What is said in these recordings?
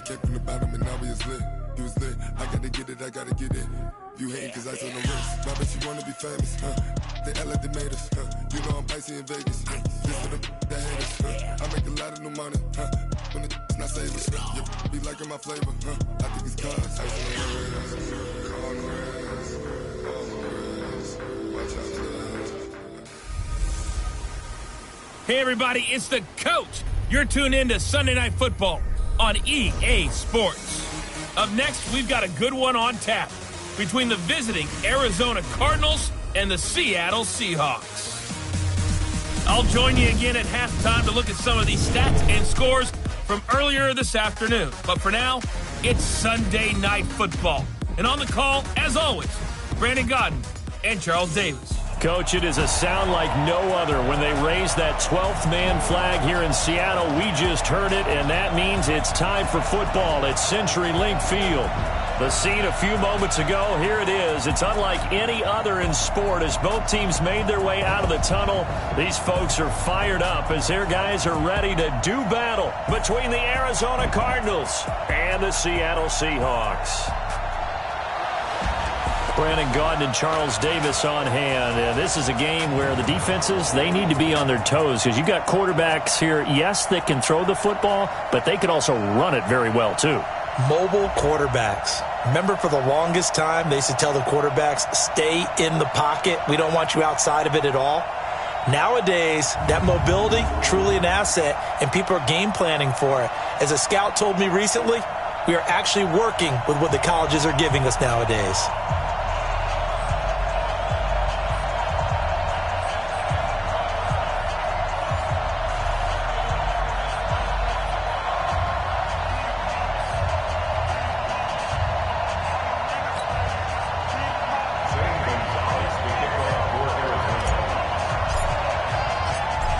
that came from the bottom and now we is lit. You was lit, I gotta get it, I gotta get it. You hating cause I on the wrist. My bitch, you wanna be famous, They act like they made us, You know I'm icy in Vegas, Just for the that haters, I make a lot of new money, When it's not savers, be liking my flavor, I think it's cause ice on the wrist, on the wrist, on the wrist. Watch out for that. Hey everybody, it's the coach. You're tuned in to Sunday Night Football on EA Sports. Up next, we've got a good one on tap between the visiting Arizona Cardinals and the Seattle Seahawks. I'll join you again at halftime to look at some of these stats and scores from earlier this afternoon. But for now, it's Sunday Night Football. And on the call, as always, Brandon Godden and Charles Davis. Coach, it is a sound like no other when they raise that 12th man flag here in Seattle. We just heard it, and that means it's time for football at CenturyLink Field. The scene a few moments ago, here it is. It's unlike any other in sport as both teams made their way out of the tunnel. These folks are fired up as their guys are ready to do battle between the Arizona Cardinals and the Seattle Seahawks. Brandon Gaudin and Charles Davis on hand. And this is a game where the defenses, they need to be on their toes because you've got quarterbacks here, yes, that can throw the football, but they can also run it very well too. Mobile quarterbacks. Remember, for the longest time, they used to tell the quarterbacks, stay in the pocket. We don't want you outside of it at all. Nowadays, that mobility, truly an asset, and people are game planning for it. As a scout told me recently, we are actually working with what the colleges are giving us nowadays.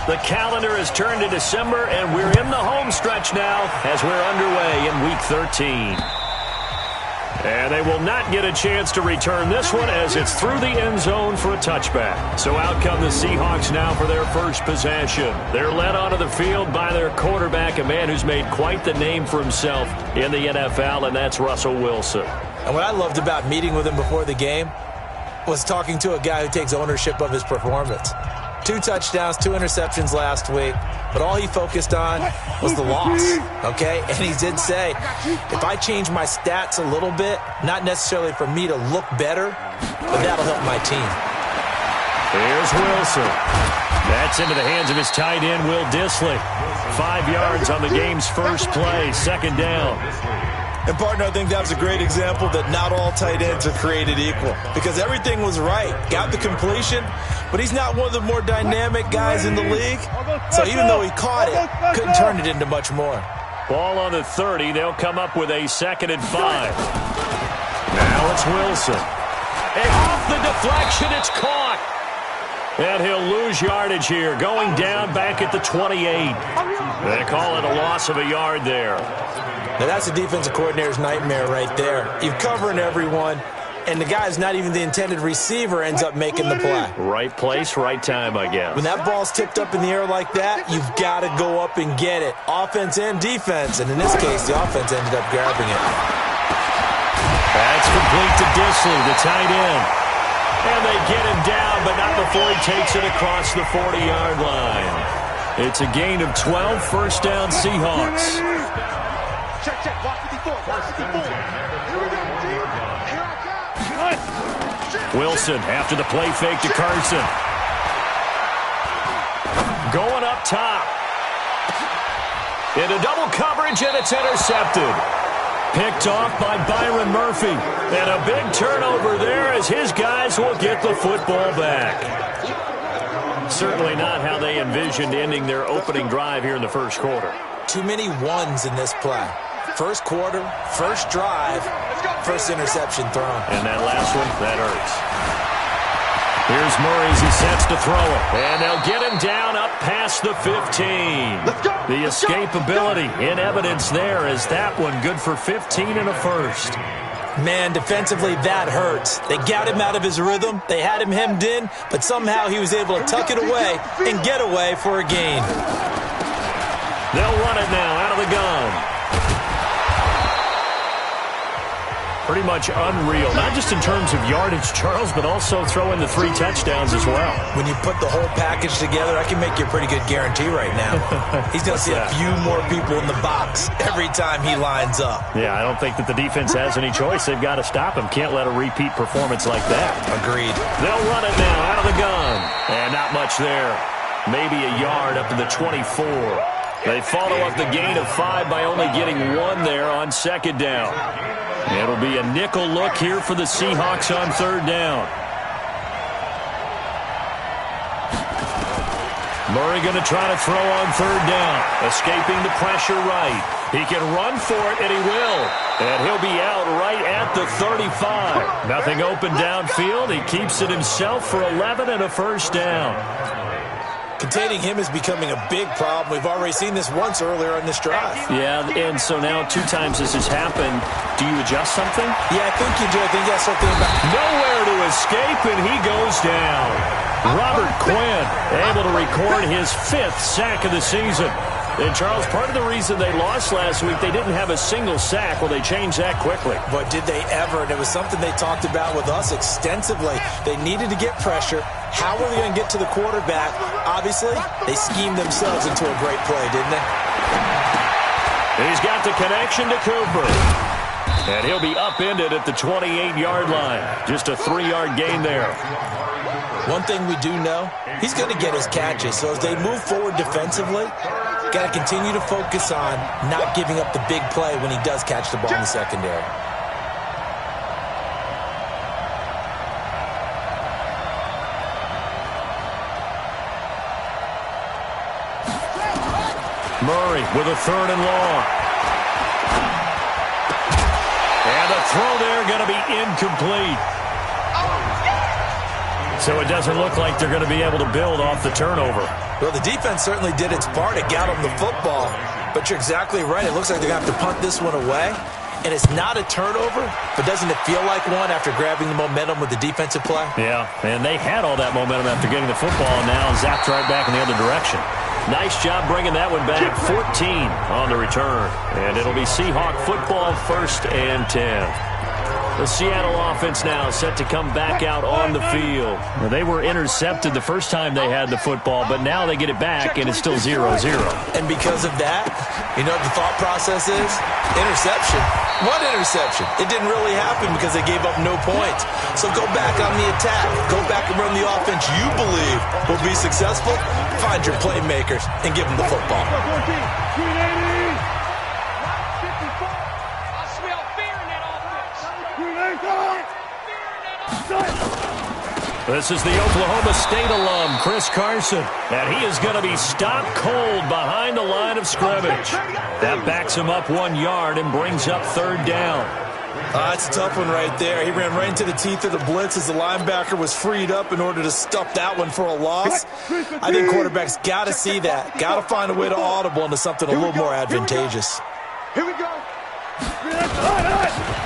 The calendar has turned to December, and we're in the home stretch now as we're underway in Week 13. And they will not get a chance to return this one as it's through the end zone for a touchback. So out come the Seahawks now for their first possession. They're led onto the field by their quarterback, a man who's made quite the name for himself in the NFL, and that's Russell Wilson. And what I loved about meeting with him before the game was talking to a guy who takes ownership of his performance. 2 touchdowns, 2 interceptions last week, but all he focused on was the loss, okay? And he did say, if I change my stats a little bit, not necessarily for me to look better, but that'll help my team. Here's Wilson. That's into the hands of his tight end, Will Dissly. 5 yards on the game's first play, second down. And, partner, I think that was a great example that not all tight ends are created equal because everything was right. Got the completion, but he's not one of the more dynamic guys in the league. So even though he caught it, couldn't turn it into much more. Ball on the 30. They'll come up with a 2nd and 5. Now it's Wilson. And off the deflection, it's caught. And he'll lose yardage here, going down back at the 28. They call it a loss of a yard there. Now, that's a defensive coordinator's nightmare right there. You're covering everyone, and the guy's not even the intended receiver ends up making the play. Right place, right time, I guess. When that ball's tipped up in the air like that, you've got to go up and get it. Offense and defense, and in this case, the offense ended up grabbing it. That's complete to Dissly, the tight end. And they get him down, but not before he takes it across the 40-yard line. It's a gain of 12, first down Seahawks. Check, block 54, block 54. Here we go, team. Here I come. Wilson after the play fake to Carson. Going up top. Into double coverage, and it's intercepted. Picked off by Byron Murphy. And a big turnover there as his guys will get the football back. Certainly not how they envisioned ending their opening drive here in the first quarter. Too many ones in this play. First quarter, first drive, first interception thrown. And that last one, that hurts. Here's Murray as he sets to throw it. And they'll get him down up past the 15. The escapability in evidence there as that one good for 15 and a first. Man, defensively, that hurts. They got him out of his rhythm. They had him hemmed in, but somehow he was able to tuck it away and get away for a gain. They'll run it now out of the gun. Pretty much unreal, not just in terms of yardage, Charles, but also throwing the 3 touchdowns as well. When you put the whole package together, I can make you a pretty good guarantee right now. He's going to see a few more people in the box every time he lines up. Yeah, I don't think that the defense has any choice. They've got to stop him. Can't let a repeat performance like that. Agreed. They'll run it now out of the gun. And not much there. Maybe a yard up to the 24. They follow up the gain of 5 by only getting 1 there on 2nd down. It'll be a nickel look here for the Seahawks on 3rd down. Murray going to try to throw on 3rd down. Escaping the pressure right. He can run for it, and he will. And he'll be out right at the 35. Nothing open downfield. He keeps it himself for 11 and a 1st down. Containing him is becoming a big problem. We've already seen this once earlier in this drive. Yeah, and so now 2 times this has happened. Do you adjust something? Yeah, I think you do. I think you have something about nowhere to escape, and he goes down. Robert Quinn able to record his 5th sack of the season. And, Charles, part of the reason they lost last week, they didn't have a single sack. Well, they changed that quickly. But did they ever? And it was something they talked about with us extensively. They needed to get pressure. How were they going to get to the quarterback? Obviously, they schemed themselves into a great play, didn't they? He's got the connection to Cooper. And he'll be upended at the 28-yard line. Just a 3-yard gain there. One thing we do know, he's going to get his catches. So as they move forward defensively, got to continue to focus on not giving up the big play when he does catch the ball in the secondary. Murray with a 3rd and long. And the throw there going to be incomplete. So it doesn't look like they're going to be able to build off the turnover. Well, the defense certainly did its part. It got them the football. But you're exactly right. It looks like they're going to have to punt this one away. And it's not a turnover, but doesn't it feel like one after grabbing the momentum with the defensive play? Yeah, and they had all that momentum after getting the football, and now zapped right back in the other direction. Nice job bringing that one back. 14 on the return. And it'll be Seahawk football, 1st and 10. The Seattle offense now set to come back out on the field. Well, they were intercepted the first time they had the football, but now they get it back, and it's still 0-0. And because of that, you know what the thought process is? Interception. What interception? It didn't really happen because they gave up no points. So go back on the attack. Go back and run the offense you believe will be successful. Find your playmakers and give them the football. This is the Oklahoma State alum, Chris Carson, and he is going to be stopped cold behind the line of scrimmage. That backs him up 1 yard and brings up 3rd down. That's a tough one right there. He ran right into the teeth of the blitz as the linebacker was freed up in order to stuff that one for a loss. I think quarterbacks got to see that. Got to find a way to audible into something a little more advantageous. Here we go.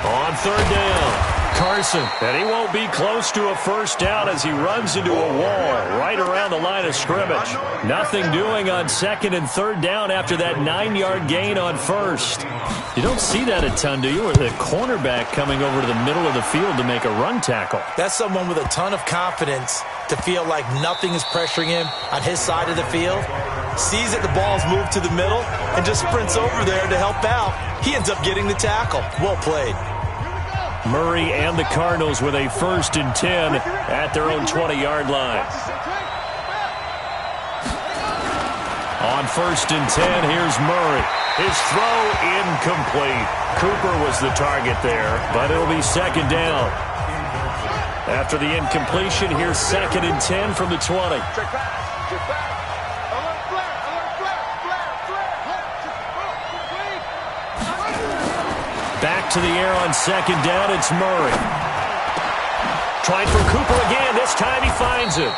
On 3rd down. Carson, and he won't be close to a 1st down as he runs into a wall right around the line of scrimmage. Nothing doing on 2nd and 3rd down after that 9-yard gain on 1st. You don't see that a ton, do you? Or the cornerback coming over to the middle of the field to make a run tackle. That's someone with a ton of confidence to feel like nothing is pressuring him on his side of the field. Sees that the ball's moved to the middle and just sprints over there to help out. He ends up getting the tackle. Well played. Murray and the Cardinals with a 1st and 10 at their own 20-yard line. On 1st and 10, here's Murray. His throw incomplete. Cooper was the target there, but it'll be 2nd down. After the incompletion, here's 2nd and 10 from the 20. Back to the air on 2nd down, it's Murray. Trying for Cooper again, this time he finds it.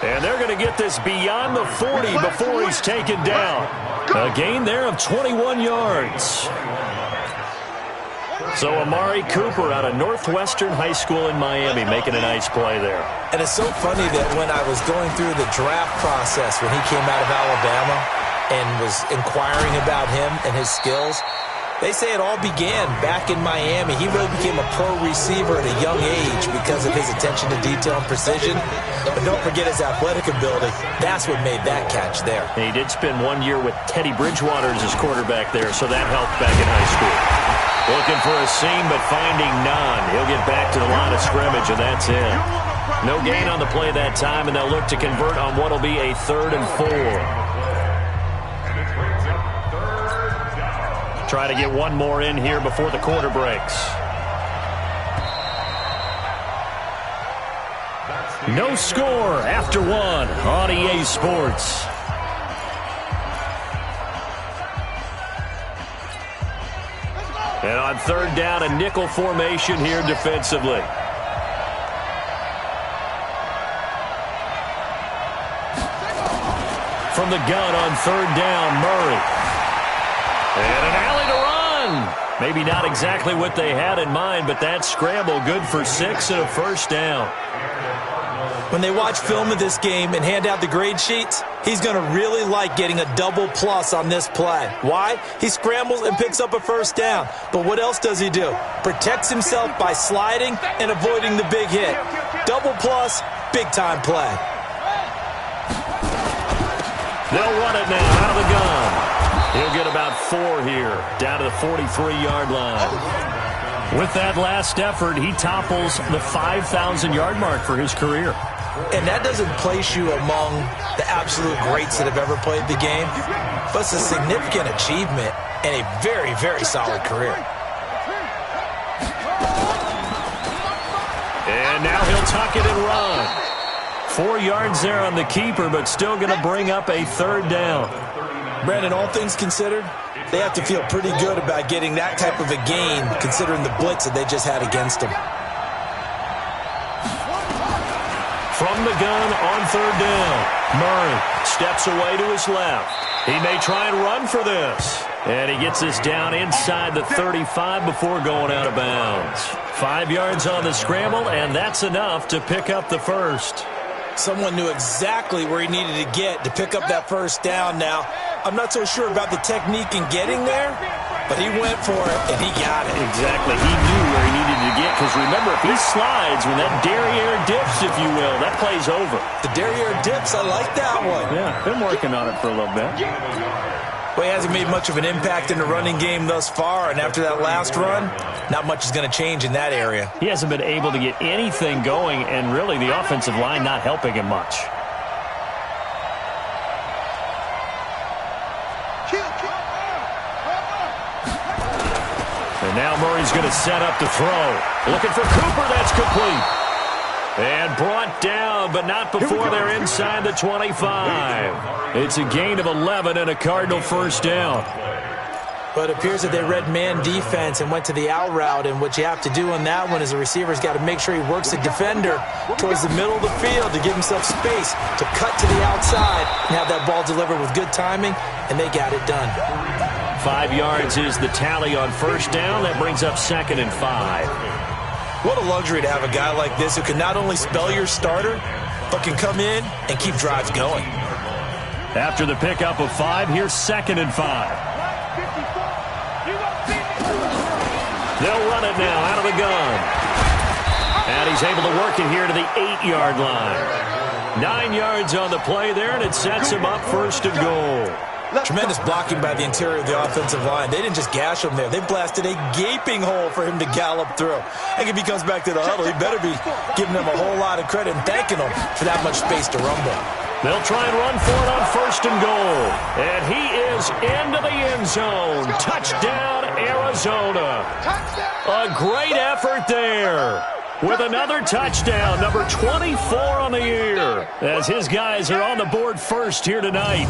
And they're going to get this beyond the 40 before he's taken down. A gain there of 21 yards. So Amari Cooper out of Northwestern High School in Miami making a nice play there. And it's so funny that when I was going through the draft process when he came out of Alabama and was inquiring about him and his skills, They say it all began back in Miami. He really became a pro receiver at a young age because of his attention to detail and precision. But don't forget his athletic ability. That's what made that catch there. He did spend 1 year with Teddy Bridgewater as his quarterback there, so that helped back in high school. Looking for a seam, but finding none. He'll get back to the line of scrimmage, and that's it. No gain on the play that time, and they'll look to convert on what will be a 3rd and 4. Try to get one more in here before the quarter breaks. No score after one on EA Sports. And on 3rd down, a nickel formation here defensively. From the gun on 3rd down, Murray. And an alley to run. Maybe not exactly what they had in mind, but that scramble good for 6 and a 1st down. When they watch film of this game and hand out the grade sheets, he's going to really like getting a double plus on this play. Why? He scrambles and picks up a 1st down. But what else does he do? Protects himself by sliding and avoiding the big hit. Double plus, big-time play. They'll run it now out of the gun. He'll get about 4 here, down to the 43-yard line. With that last effort, he topples the 5,000-yard mark for his career. And that doesn't place you among the absolute greats that have ever played the game, but it's a significant achievement and a very, very solid career. And now he'll tuck it and run. 4 yards there on the keeper, but still going to bring up a 3rd down. Brandon, all things considered, they have to feel pretty good about getting that type of a gain considering the blitz that they just had against them. From the gun on 3rd down, Murray steps away to his left. He may try and run for this. And he gets this down inside the 35 before going out of bounds. 5 yards on the scramble, and that's enough to pick up the 1st. Someone knew exactly where he needed to get to pick up that 1st down now. I'm not so sure about the technique in getting there, but he went for it, and he got it. Exactly. He knew where he needed to get, because remember, if he slides, when that derriere dips, if you will, that play's over. The derriere dips, I like that one. Yeah, been working on it for a little bit. Well, he hasn't made much of an impact in the running game thus far, and after that last run, not much is going to change in that area. He hasn't been able to get anything going, and really the offensive line not helping him much. And now Murray's going to set up to throw. Looking for Cooper, that's complete. And brought down, but not before they're inside the 25. It's a gain of 11 and a Cardinal 1st down. But it appears that they read man defense and went to the out route, and what you have to do on that one is the receiver's got to make sure he works the defender towards the middle of the field to give himself space to cut to the outside and have that ball delivered with good timing, and they got it done. 5 yards is the tally on 1st down. That brings up 2nd and 5. What a luxury to have a guy like this who can not only spell your starter, but can come in and keep drives going. After the pickup of 5, here's 2nd and 5. They'll run it now out of the gun. And he's able to work it here to the 8-yard line. 9 yards on the play there, and it sets him up 1st and goal. Tremendous blocking by the interior of the offensive line. They didn't just gash him there. They blasted a gaping hole for him to gallop through. And if he comes back to the huddle, he better be giving them a whole lot of credit and thanking them for that much space to rumble. They'll try and run for it on 1st and goal. And he is into the end zone. Touchdown, Arizona. A great effort there. With another touchdown, number 24 on the year, as his guys are on the board first here tonight.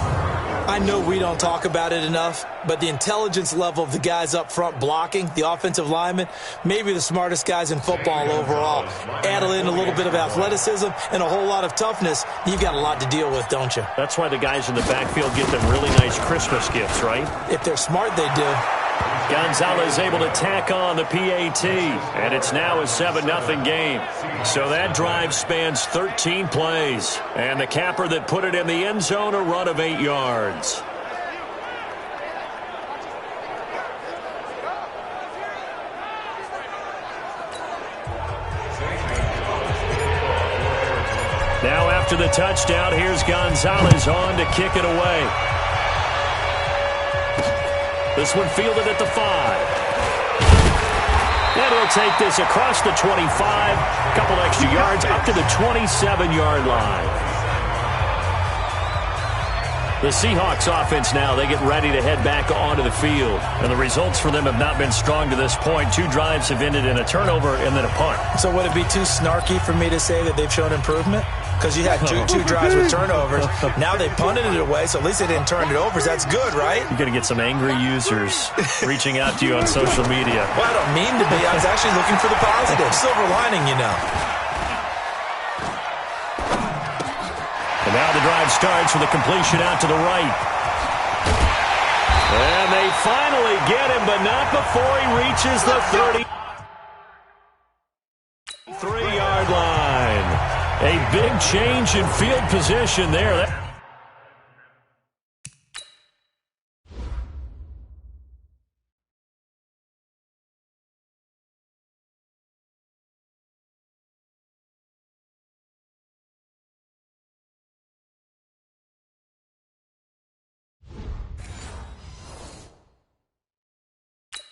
I know we don't talk about it enough, but the intelligence level of the guys up front blocking, the offensive linemen, maybe the smartest guys in football overall. Add in a little bit of athleticism and a whole lot of toughness, you've got a lot to deal with, don't you? That's why the guys in the backfield get them really nice Christmas gifts, right? If they're smart, they do. Gonzalez able to tack on the PAT, and it's now a 7-0 game. So that drive spans 13 plays, and the capper that put it in the end zone, a run of 8 yards. After the touchdown, here's Gonzalez on to kick it away. This one fielded at the 5. And he'll take this across the 25, a couple extra yards, up to the 27-yard line. The Seahawks offense now, they get ready to head back onto the field. And the results for them have not been strong to this point. 2 drives have ended in a turnover and then a punt. So would it be too snarky for me to say that they've shown improvement? Because you had two drives with turnovers. Now they punted it away, so at least they didn't turn it over. That's good, right? You're going to get some angry users reaching out to you on social media. Well, I don't mean to be. I was actually looking for the positive. Silver lining, you know. And now the drive starts with a completion out to the right. And they finally get him, but not before he reaches the 33-yard line. A big change in field position there.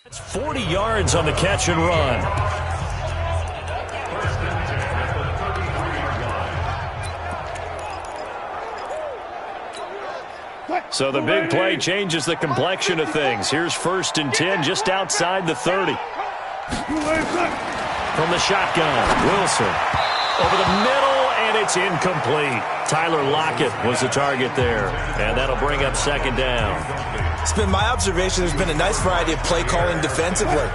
That's 40 yards on the catch and run. So the big play changes the complexion of things. Here's 1st and 10 just outside the 30. From the shotgun, Wilson over the middle, and it's incomplete. Tyler Lockett was the target there, and that'll bring up 2nd down. It's been my observation there's been a nice variety of play calling defensively.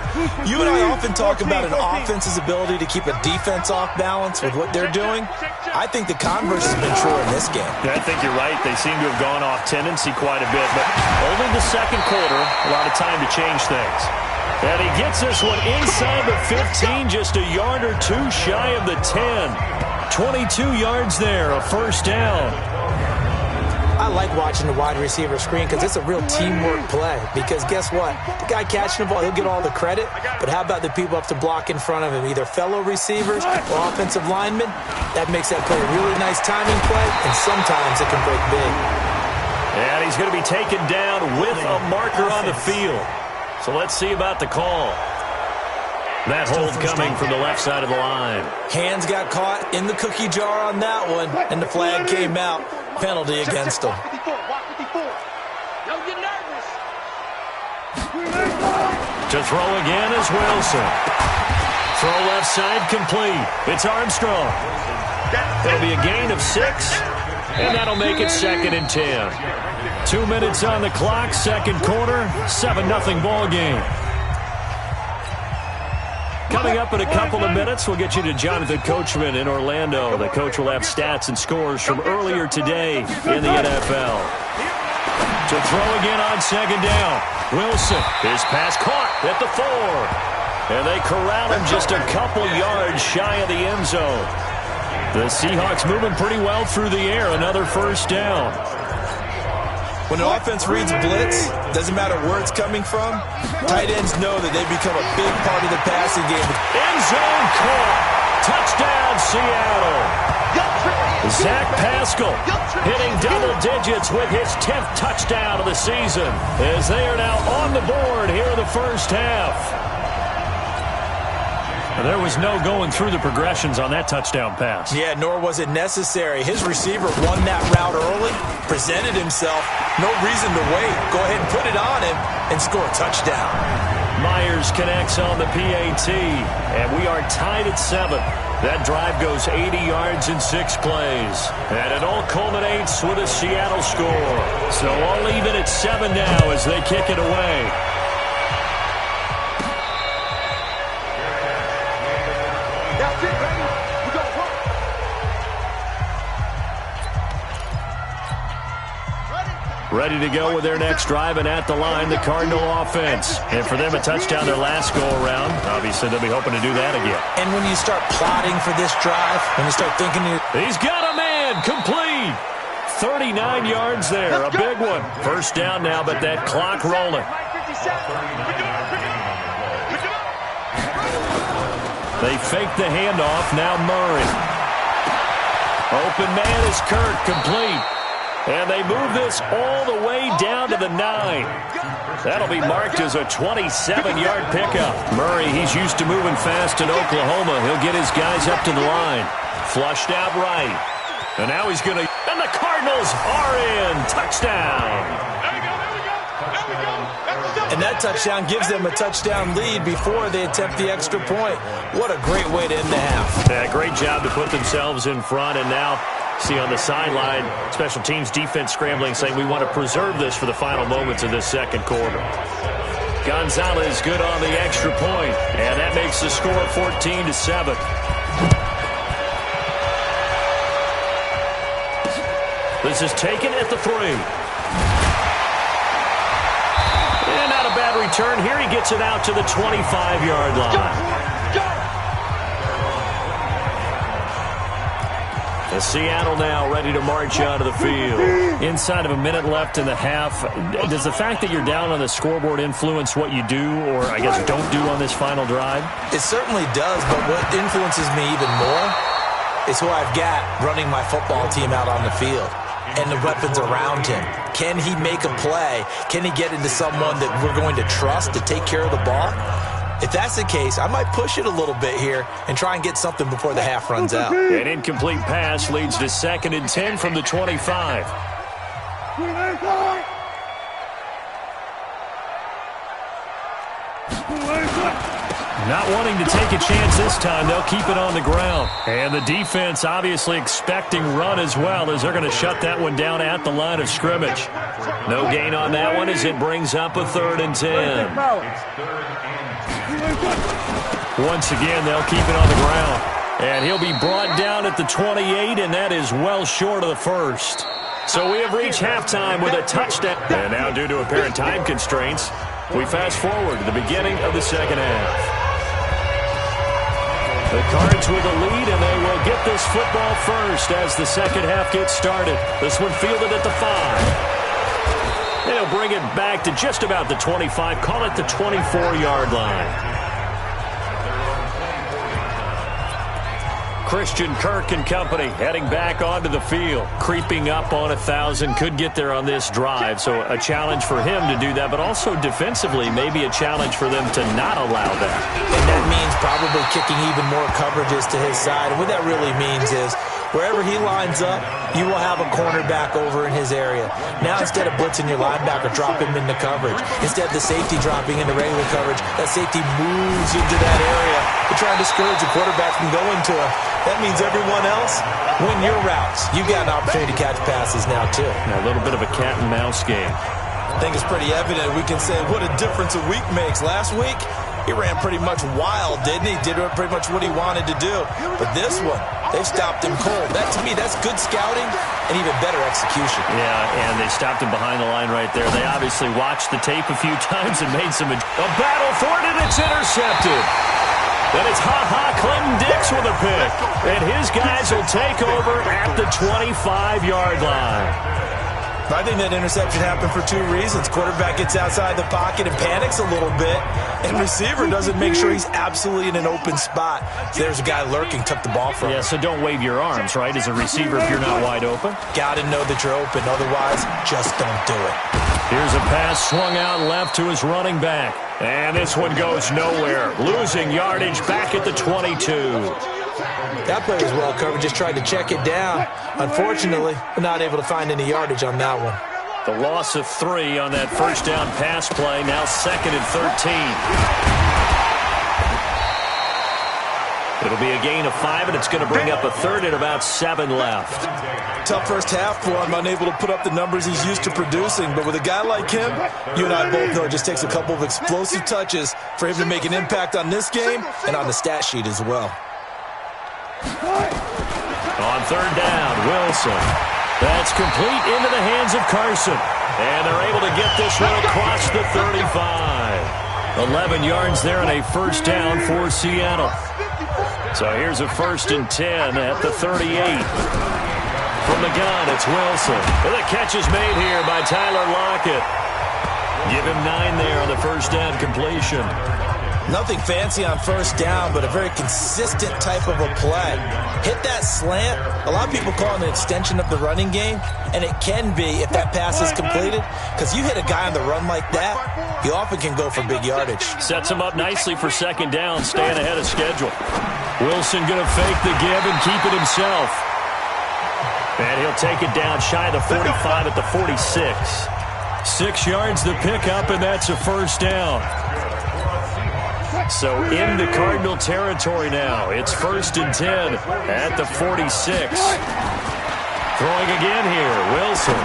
You and I often talk about an offense's ability to keep a defense off balance with what they're doing. I think the converse has been true in this game. Yeah, I think you're right. They seem to have gone off tendency quite a bit, but only the 2nd quarter, a lot of time to change things. And he gets this one inside the 15, just a yard or 2 shy of the 10. 22 yards there, a 1st down. I like watching the wide receiver screen because it's a real teamwork play. Because guess what? The guy catching the ball, he'll get all the credit. But how about the people up to block in front of him, either fellow receivers or offensive linemen? That makes that play a really nice timing play, and sometimes it can break big. And he's going to be taken down with a marker on the field. So let's see about the call. That hold coming from the left side of the line. Hands got caught in the cookie jar on that one, and the flag came out. Penalty against him. To throw again is Wilson. Throw left side complete. It's Armstrong. It'll be a gain of 6, and that'll make it 2nd and 10. 2 minutes on the clock, 2nd quarter, 7-0 ball game. Coming up in a couple of minutes, we'll get you to Jonathan Coachman in Orlando. The coach will have stats and scores from earlier today in the NFL. To throw again on 2nd down. Wilson, his pass caught at the 4. And they corral him just a couple yards shy of the end zone. The Seahawks moving pretty well through the air. Another 1st down. When an offense reads blitz, doesn't matter where it's coming from, tight ends know that they become a big part of the passing game. End zone caught. Touchdown, Seattle. Zach Pascal hitting double digits with his 10th touchdown of the season as they are now on the board here in the 1st half. There was no going through the progressions on that touchdown pass. Yeah, nor was it necessary. His receiver won that route early, presented himself. No reason to wait. Go ahead and put it on him and score a touchdown. Myers connects on the PAT, and we are tied at 7. That drive goes 80 yards in 6 plays. And it all culminates with a Seattle score. So all even at 7 now as they kick it away. Ready to go with their next drive, and at the line, the Cardinal offense. And for them, a touchdown their last go-around. Obviously, they'll be hoping to do that again. And when you start plotting for this drive, when you start thinking... He's got a man, complete. 39 yards there, a big one. 1st down now, but that clock rolling. They fake the handoff, now Murray. Open man is Kirk, complete. And they move this all the way down to the 9. That'll be marked as a 27-yard pickup. Murray, he's used to moving fast in Oklahoma. He'll get his guys up to the line. Flushed out right. And now he's going to... And the Cardinals are in. Touchdown. And that touchdown gives them a touchdown lead before they attempt the extra point. What a great way to end the half. Yeah, great job to put themselves in front. And now, see on the sideline, special teams defense scrambling, saying we want to preserve this for the final moments of this second quarter. Gonzalez good on the extra point. And that makes the score 14-7. This is taken at the 3. And not a bad return here. He gets it out to the 25-yard line. And Seattle now ready to march onto the field. Inside of a minute left in the half, does the fact that you're down on the scoreboard influence what you do, or I guess don't do on this final drive? It certainly does, but what influences me even more is who I've got running my football team out on the field and the weapons around him. Can he make a play? Can he get into someone that we're going to trust to take care of the ball? If that's the case, I might push it a little bit here and try and get something before the half runs out. An incomplete pass leads to 2nd and 10 from the 25. Not wanting to take a chance this time, they'll keep it on the ground. And the defense obviously expecting run as well, as they're going to shut that one down at the line of scrimmage. No gain on that one as it brings up a 3rd and 10. Once again, they'll keep it on the ground. And he'll be brought down at the 28, and that is well short of the first. So we have reached halftime with a touchdown. And now, due to apparent time constraints, we fast forward to the beginning of the second half. The Cards with a lead, and they will get this football first as the second half gets started. This one fielded at the 5. They'll bring it back to just about the 25. Call it the 24-yard line. Christian Kirk and company heading back onto the field. Creeping up on 1,000. Could get there on this drive. So a challenge for him to do that, but also defensively maybe a challenge for them to not allow that. And that means probably kicking even more coverages to his side. And what that really means is wherever he lines up, you will have a cornerback over in his area. Now instead of blitzing your linebacker, drop him into coverage. Instead of the safety dropping into regular coverage, that safety moves into that area to try and discourage the quarterback from going to him. That means everyone else, win your routes. You've got an opportunity to catch passes now, too. A little bit of a cat and mouse game. I think it's pretty evident. We can say what a difference a week makes. Last week, he ran pretty much wild, didn't he? Did pretty much what he wanted to do. But this one, they've stopped him cold. That, to me, that's good scouting and even better execution. Yeah, and they stopped him behind the line right there. They obviously watched the tape a few times and made some... A battle for it, and it's intercepted. And it's Clinton Dix with a pick. And his guys will take over at the 25-yard line. I think that interception happened for 2 reasons. Quarterback gets outside the pocket and panics a little bit, and receiver doesn't make sure he's absolutely in an open spot. So there's a guy lurking, took the ball from him. Yeah, so don't wave your arms, right, as a receiver if you're not wide open. Got to know that you're open. Otherwise, just don't do it. Here's a pass swung out left to his running back. And this one goes nowhere. Losing yardage back at the 22. That play was well covered, just tried to check it down. Unfortunately, we're not able to find any yardage on that one. The loss of 3 on that first down pass play, now 2nd and 13. It'll be a gain of 5, and it's going to bring up a 3rd and about 7 left. Tough first half for him, unable to put up the numbers he's used to producing. But with a guy like him, you and I both know it just takes a couple of explosive touches for him to make an impact on this game and on the stat sheet as well. On 3rd down, Wilson. That's complete into the hands of Carson. And they're able to get this one across the 35. 11 yards there and a first down for Seattle. So here's a 1st and 10 at the 38. From the gun, it's Wilson. And the catch is made here by Tyler Lockett. Give him 9 there on the first down completion. Nothing fancy on first down, but a very consistent type of a play. Hit that slant. A lot of people call it an extension of the running game, and it can be if that pass is completed, because you hit a guy on the run like that, he often can go for big yardage. Sets him up nicely for second down, staying ahead of schedule. Wilson going to fake the give and keep it himself. And he'll take it down shy of the 45 at the 46. 6 yards the pickup, and that's a first down. So into Cardinal territory now. It's 1st and 10 at the 46. Throwing again here, Wilson.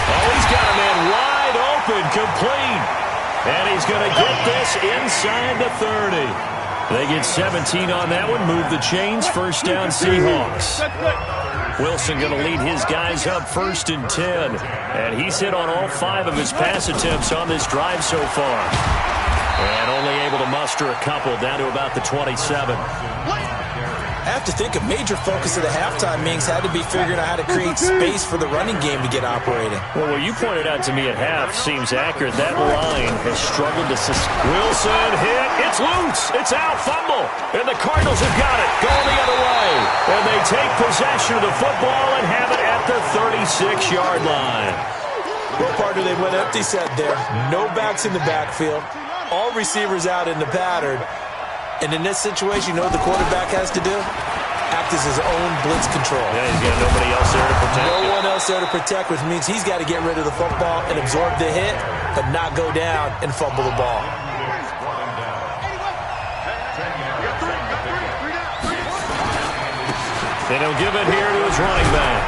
Oh, he's got a man wide open, complete. And he's going to get this inside the 30. They get 17 on that one, move the chains, first down Seahawks. Wilson going to lead his guys up 1st and 10. And he's hit on all 5 of his pass attempts on this drive so far. And only able to muster a couple, down to about the 27. I have to think a major focus of the halftime meetings had to be figuring out how to create space for the running game to get operating. Well, what you pointed out to me at half seems accurate. That line has struggled to Wilson hit. It's loose. It's out. Fumble. And the Cardinals have got it. Going the other way. And they take possession of the football and have it at the 36-yard line. Well, partner, they went empty set there. No backs in the backfield. All receivers out in the pattern. And in this situation, you know what the quarterback has to do? Act as his own blitz control. Yeah, he's got nobody else there to protect. No one else there to protect, which means he's got to get rid of the football and absorb the hit, but not go down and fumble the ball. And he'll give it here to his running back.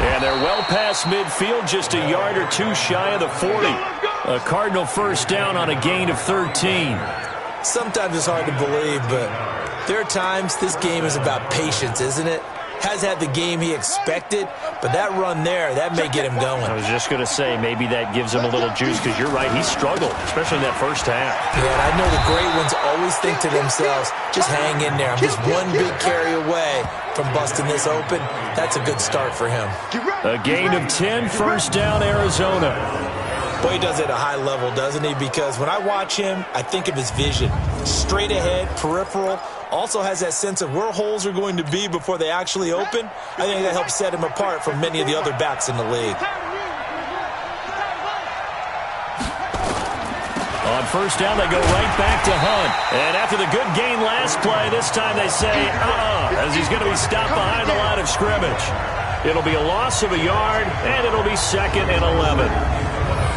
And they're well past midfield, just a yard or two shy of the 40. A Cardinal first down on a gain of 13. Sometimes it's hard to believe, but there are times this game is about patience, isn't it? Has had the game he expected, but that run there, that may get him going. I was just going to say, maybe that gives him a little juice, because you're right, he struggled, especially in that first half. Yeah, and I know the great ones always think to themselves, just hang in there. I'm just one big carry away from busting this open. That's a good start for him. A gain of 10, first down, Arizona. Boy, he does it at a high level, doesn't he? Because when I watch him, I think of his vision. Straight ahead, peripheral. Also has that sense of where holes are going to be before they actually open. I think that helps set him apart from many of the other backs in the league. On first down, they go right back to Hunt. And after the good gain last play, this time they say, as he's going to be stopped behind the line of scrimmage. It'll be a loss of a yard, and it'll be 2nd and 11.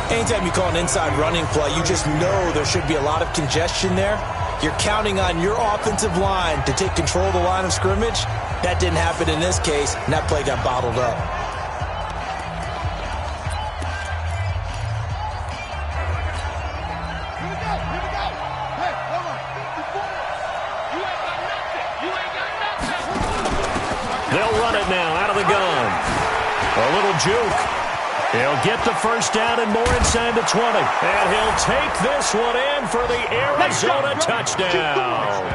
Anytime you call an inside running play, you just know there should be a lot of congestion there. You're counting on your offensive line to take control of the line of scrimmage. That didn't happen in this case, and that play got bottled up. They'll run it now out of the gun. A little juke. He'll get the first down and more inside the 20. And he'll take this one in for the Arizona touchdown.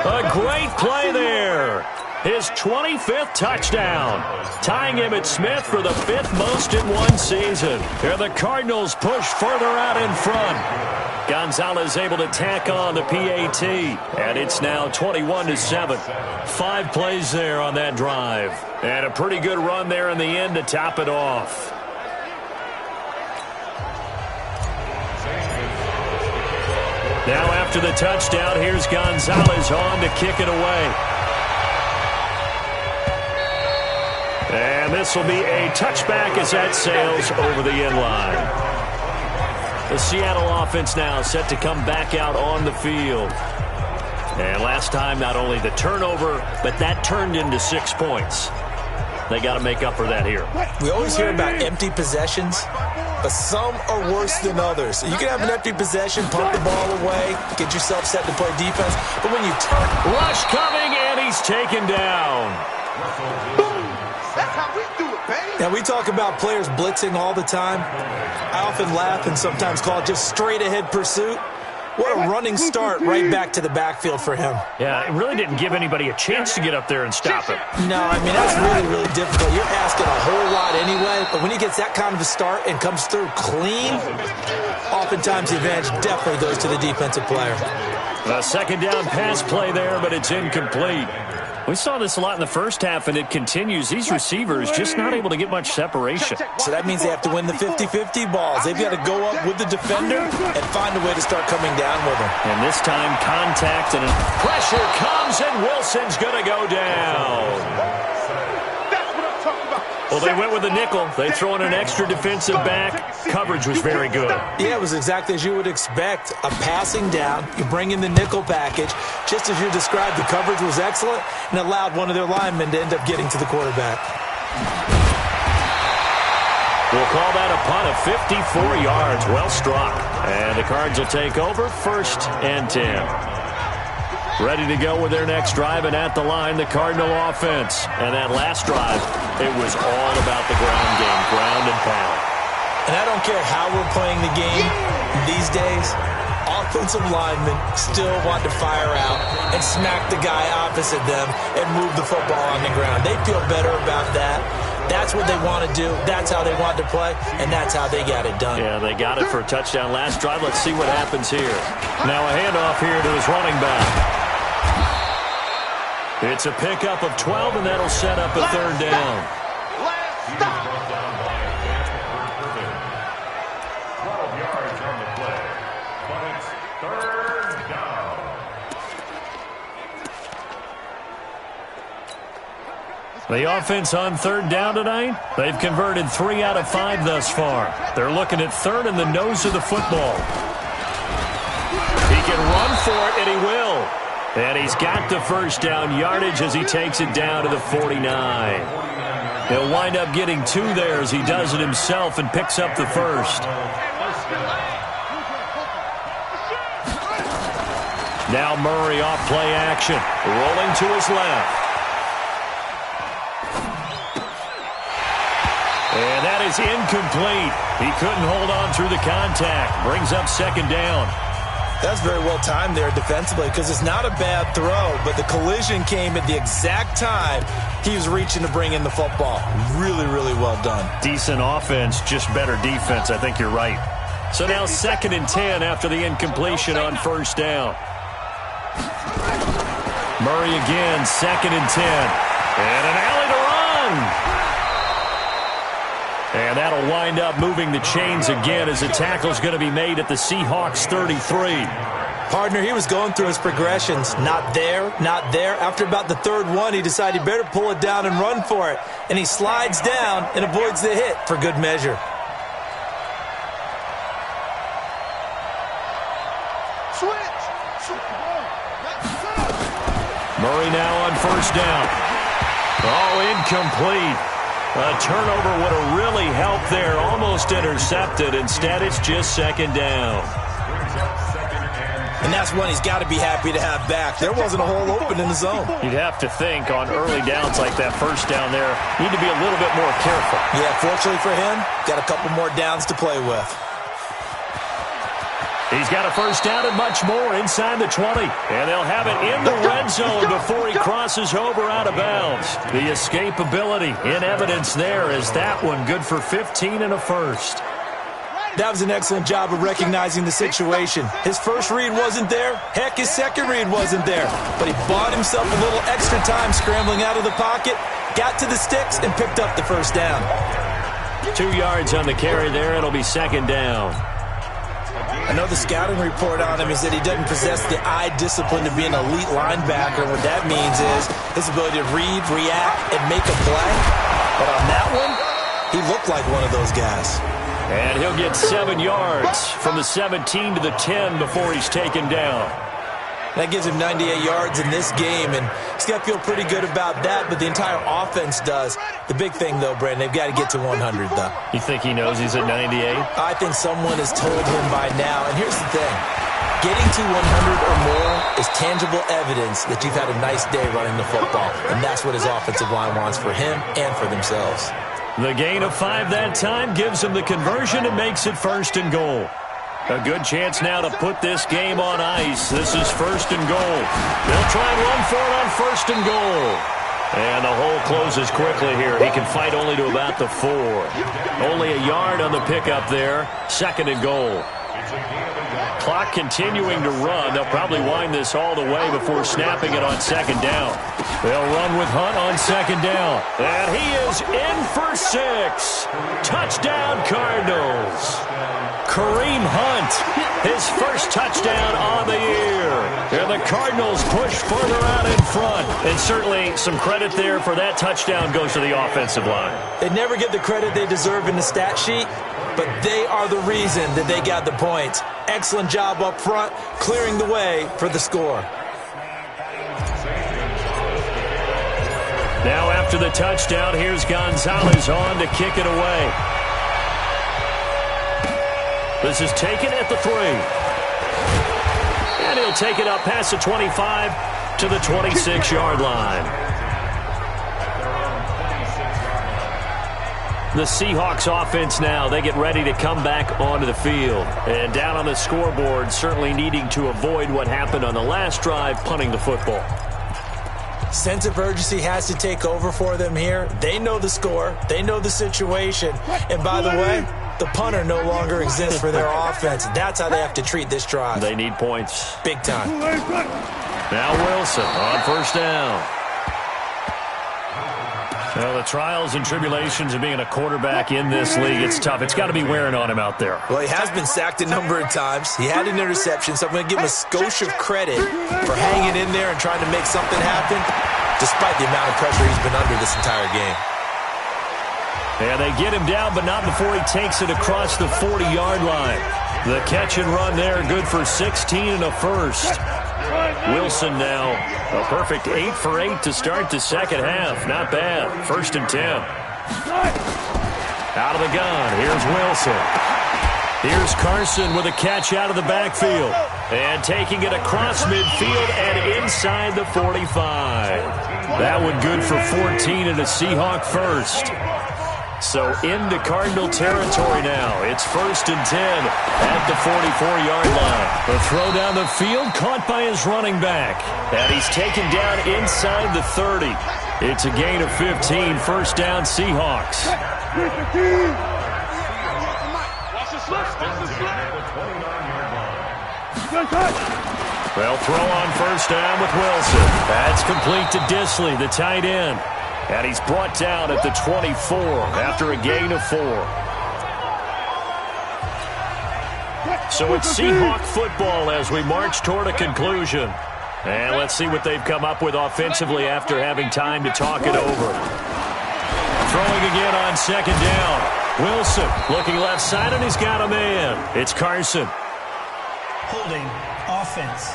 A great play there. His 25th touchdown. Tying him at Smith for the 5th most in one season. And the Cardinals push further out in front. Gonzalez able to tack on the PAT. And it's now 21-7. 5 plays there on that drive. And a pretty good run there in the end to top it off. Now after the touchdown, here's Gonzalez on to kick it away. And this will be a touchback as that sails over the end line. The Seattle offense now set to come back out on the field. And last time, not only the turnover, but that turned into 6 points. They got to make up for that here. We always hear about empty possessions, but some are worse than others. You can have an empty possession, pump the ball away, get yourself set to play defense, but when you turn... Rush coming, and he's taken down. That's how we do it, baby. Now, we talk about players blitzing all the time. I often laugh and sometimes call it just straight-ahead pursuit. What a running start right back to the backfield for him. Yeah, it really didn't give anybody a chance to get up there and stop him. No, I mean, that's really, really difficult. You're asking a whole lot anyway, but when he gets that kind of a start and comes through clean, oftentimes the advantage definitely goes to the defensive player. A second down pass play there, but it's incomplete. We saw this a lot in the first half, and it continues. These receivers just not able to get much separation. So that means they have to win the 50-50 balls. They've got to go up with the defender and find a way to start coming down with him. And this time, contact and pressure comes, and Wilson's going to go down. Well, they went with a nickel. They throw in an extra defensive back. Coverage was very good. Yeah, it was exactly as you would expect. A passing down. You bring in the nickel package. Just as you described, the coverage was excellent and allowed one of their linemen to end up getting to the quarterback. We'll call that a punt of 54 yards. Well struck. And the Cards will take over 1st and 10. Ready to go with their next drive, and at the line, the Cardinal offense. And that last drive, it was all about the ground game, ground and pound. And I don't care how we're playing the game these days, offensive linemen still want to fire out and smack the guy opposite them and move the football on the ground. They feel better about that. That's what they want to do. That's how they want to play, and that's how they got it done. Yeah, they got it for a touchdown last drive. Let's see what happens here. Now a handoff here to his running back. It's a pickup of 12, and that'll set up a 3rd down. 12 yards on the play, but it's 3rd down. The offense on 3rd down tonight, they've converted 3 out of 5 thus far. They're looking at 3rd in the nose of the football. He can run for it, and he will. And he's got the 1st down yardage as he takes it down to the 49. He'll wind up getting 2 there as he does it himself and picks up the 1st. Now Murray off play action, rolling to his left. And that is incomplete. He couldn't hold on through the contact. Brings up 2nd down. That's very well timed there defensively because it's not a bad throw, but the collision came at the exact time he was reaching to bring in the football. Really, really well done. Decent offense, just better defense. I think you're right. So now 2nd and 10 after the incompletion on 1st down. Murray again, 2nd and 10. And an alley to run. And that'll wind up moving the chains again as the tackle's going to be made at the Seahawks 33. Partner, he was going through his progressions. Not there, not there. After about the 3rd one, he decided he better pull it down and run for it. And he slides down and avoids the hit for good measure. Murray now on 1st down. Oh, incomplete. A turnover would have really helped there. Almost intercepted. Instead, it's just 2nd down. And that's one he's got to be happy to have back. There wasn't a hole open in the zone. You'd have to think on early downs like that 1st down there, need to be a little bit more careful. Yeah, fortunately for him, got a couple more downs to play with. He's got a 1st down and much more inside the 20. And they'll have it in the red zone before he crosses over out of bounds. The escapability in evidence there is that one good for 15 and a 1st. That was an excellent job of recognizing the situation. His 1st read wasn't there. Heck, his 2nd read wasn't there. But he bought himself a little extra time scrambling out of the pocket, got to the sticks, and picked up the 1st down. 2 yards on the carry there. It'll be 2nd down. I know the scouting report on him is that he doesn't possess the eye discipline to be an elite linebacker. What that means is his ability to read, react, and make a play. But on that one, he looked like one of those guys. And he'll get 7 yards from the 17 to the 10 before he's taken down. That gives him 98 yards in this game, and he's got to feel pretty good about that, but the entire offense does. The big thing, though, Brandon, they've got to get to 100, though. You think he knows he's at 98? I think someone has told him by now, and here's the thing. Getting to 100 or more is tangible evidence that you've had a nice day running the football, and that's what his offensive line wants for him and for themselves. The gain of 5 that time gives him the conversion and makes it 1st and goal. A good chance now to put this game on ice. This is 1st and goal. They'll try and run for it on 1st and goal. And the hole closes quickly here. He can fight only to about the 4. Only a yard on the pickup there. 2nd and goal. Clock continuing to run. They'll probably wind this all the way before snapping it on 2nd down. They'll run with Hunt on 2nd down. And he is in for 6. Touchdown, Cardinals. Kareem Hunt, his first touchdown on the year. And the Cardinals push further out in front. And certainly some credit there for that touchdown goes to the offensive line. They never get the credit they deserve in the stat sheet, but they are the reason that they got the points. Excellent job up front, clearing the way for the score. Now after the touchdown, here's Gonzalez on to kick it away. This is taken at the 3. And he'll take it up past the 25 to the 26-yard line. The Seahawks offense now, they get ready to come back onto the field. And down on the scoreboard, certainly needing to avoid what happened on the last drive, punting the football. Sense of urgency has to take over for them here. They know the score. They know the situation. And by the way, the punter no longer exists for their offense. That's how they have to treat this drive. They need points. Big time. Now Wilson on 1st down. Well, the trials and tribulations of being a quarterback in this league, it's tough. It's got to be wearing on him out there. Well, he has been sacked a number of times. He had an interception, so I'm going to give him a skosh of credit for hanging in there and trying to make something happen, despite the amount of pressure he's been under this entire game. And they get him down, but not before he takes it across the 40-yard line. The catch and run there, good for 16 and a first. Wilson now, a perfect 8 for 8 to start the second half. Not bad. 1st and 10. Out of the gun, here's Wilson. Here's Carson with a catch out of the backfield. And taking it across midfield and inside the 45. That one good for 14 and a Seahawk first. So into Cardinal territory now. It's 1st and 10 at the 44-yard line. The throw down the field caught by his running back. And he's taken down inside the 30. It's a gain of 15. 1st down Seahawks. They'll throw on 1st down with Wilson. That's complete to Disley, the tight end. And he's brought down at the 24 after a gain of 4. So it's Seahawk football as we march toward a conclusion. And let's see what they've come up with offensively after having time to talk it over. Throwing again on 2nd down. Wilson looking left side, and he's got a man. It's Carson. Holding offense.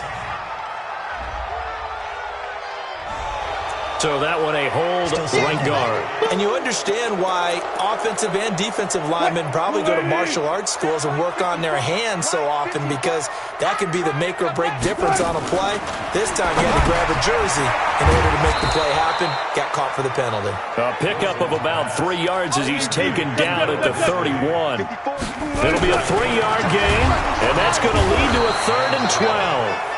So that one a hold right guard. And you understand why offensive and defensive linemen probably go to martial arts schools and work on their hands so often, because that can be the make or break difference on a play. This time he had to grab a jersey in order to make the play happen. Got caught for the penalty. A pickup of about 3 yards as he's taken down at the 31. It'll be a 3-yard gain, and that's going to lead to a 3rd and 12.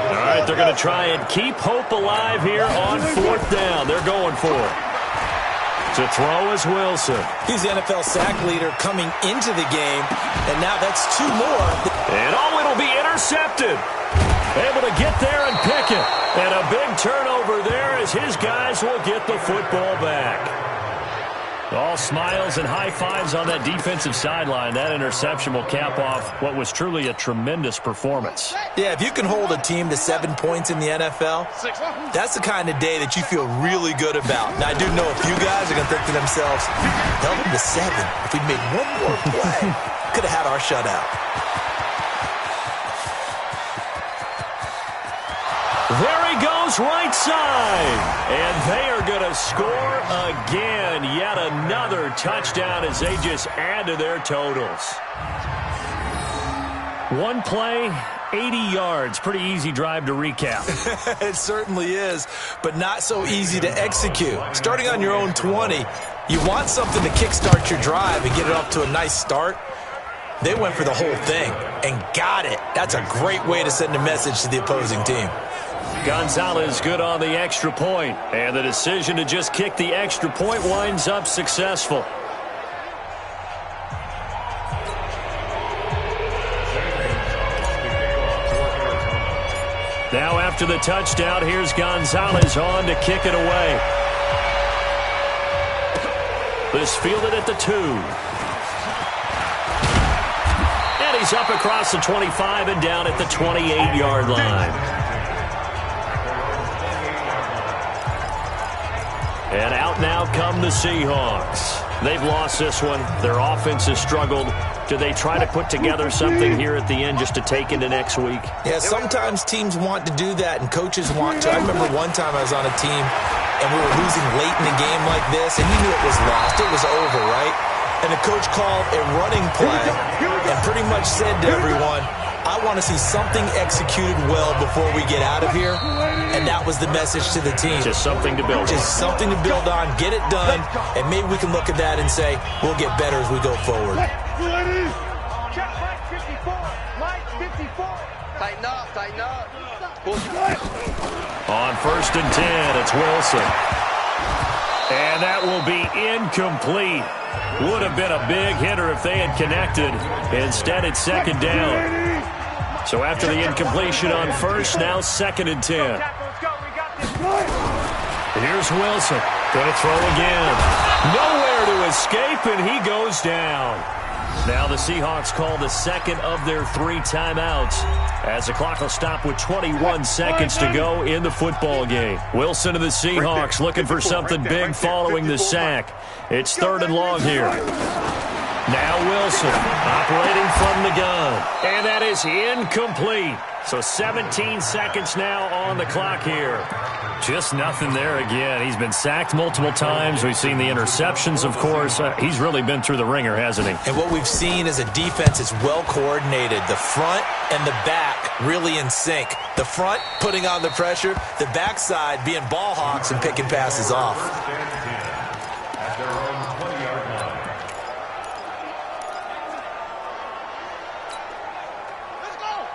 All right, they're going to try and keep hope alive here on 4th down. They're going for it. To throw is Wilson. He's the NFL sack leader coming into the game, and now that's 2 more. And it'll be intercepted. Able to get there and pick it. And a big turnover there as his guys will get the football back. All smiles and high fives on that defensive sideline. That interception will cap off what was truly a tremendous performance. Yeah, if you can hold a team to 7 points in the NFL, that's the kind of day that you feel really good about. Now, I do know a few guys are going to think to themselves, held them to 7. If we'd made one more play, could have had our shutout. There he goes, right side. And they are going to score again. Yet another touchdown as they just add to their totals. One play, 80 yards. Pretty easy drive to recap. It certainly is, but not so easy to execute. Starting on your own 20, you want something to kickstart your drive and get it off to a nice start. They went for the whole thing and got it. That's a great way to send a message to the opposing team. Gonzalez good on the extra point, and the decision to just kick the extra point winds up successful. Now after the touchdown, here's Gonzalez on to kick it away. This fielded at the 2. And he's up across the 25 and down at the 28-yard line. And out now come the Seahawks. They've lost this one. Their offense has struggled. Do they try to put together something here at the end just to take into next week? Yeah, sometimes teams want to do that and coaches want to. I remember one time I was on a team and we were losing late in a game like this, and you knew it was lost. It was over, right? And the coach called a running play and pretty much said to everyone, I want to see something executed well before we get out of here. And that was the message to the team. Just something to build on. Just something to build on, get it done, and maybe we can look at that and say, we'll get better as we go forward. Check line 54. Line 54. Tighten up, tighten up. On 1st and 10, it's Wilson. And that will be incomplete. Would have been a big hitter if they had connected. Instead, it's 2nd down. So after the incompletion on 1st, now 2nd and 10. Here's Wilson. Going to throw again. Nowhere to escape, and he goes down. Now the Seahawks call the 2nd of their 3 timeouts as the clock will stop with 21 seconds to go in the football game. Wilson and the Seahawks looking for something big following the sack. It's 3rd and long here. Now Wilson operating from the gun. And that is incomplete. So 17 seconds now on the clock here. Just nothing there again. He's been sacked multiple times. We've seen the interceptions, of course. He's really been through the ringer, hasn't he? And what we've seen is a defense is well coordinated. The front and the back really in sync. The front putting on the pressure. The backside being ball hawks and picking passes off.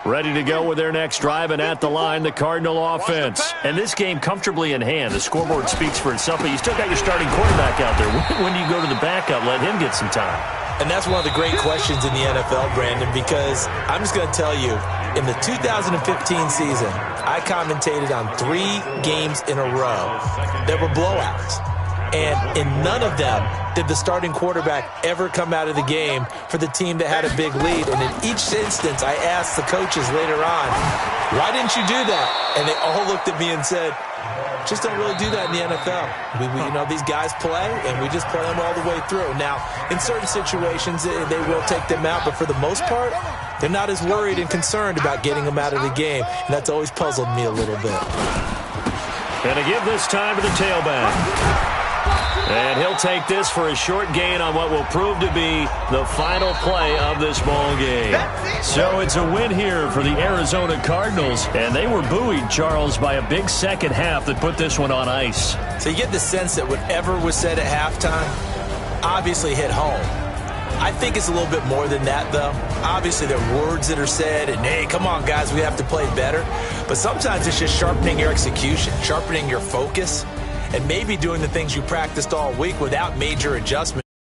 Ready to go with their next drive, and at the line, the Cardinal offense. And this game comfortably in hand. The scoreboard speaks for itself, but you still got your starting quarterback out there. When do you go to the backup? Let him get some time. And that's one of the great questions in the NFL, Brandon, because I'm just going to tell you, in the 2015 season, I commentated on 3 games in a row that were blowouts. And in none of them did the starting quarterback ever come out of the game for the team that had a big lead. And in each instance, I asked the coaches later on, why didn't you do that? And they all looked at me and said, just don't really do that in the NFL. You know, these guys play, and we just play them all the way through. Now, in certain situations, they will take them out, but for the most part, they're not as worried and concerned about getting them out of the game. And that's always puzzled me a little bit. And to give this time to the tailback. And he'll take this for a short gain on what will prove to be the final play of this ball game. So it's a win here for the Arizona Cardinals. And they were buoyed, Charles, by a big second half that put this one on ice. So you get the sense that whatever was said at halftime obviously hit home. I think it's a little bit more than that, though. Obviously, there are words that are said, and, hey, come on, guys, we have to play better. But sometimes it's just sharpening your execution, sharpening your focus, and maybe doing the things you practiced all week without major adjustments.